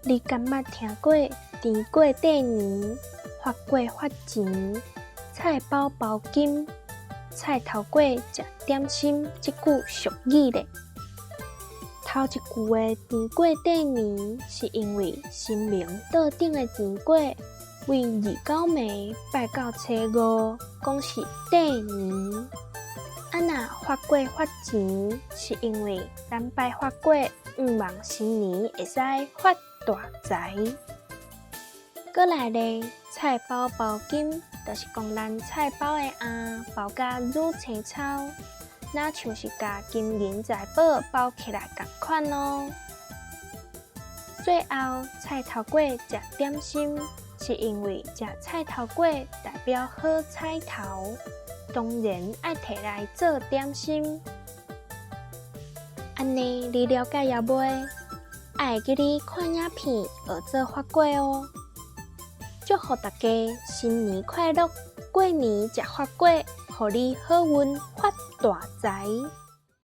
你敢捌听过甜过过年，发过发钱，菜包包金，菜头粿食点心这句俗语咧？头一句的甜过过年，是因为神明桌顶的甜粿，为29暝拜到初5，讲是过年。若发过发钱，是因为咱拜发过，望新年会使发大财。过来咧，菜包包金，就是讲咱菜包的餡包甲乳青草，那像是甲金银财宝包起来同款哦。最后，菜头粿食点心，是因为食菜头粿代表好彩头，当然爱摕来做点心。安尼你了解了袂？爱记你看影片学做发粿哦。祝福大家新年快乐，过年食发粿，互你好运发大财。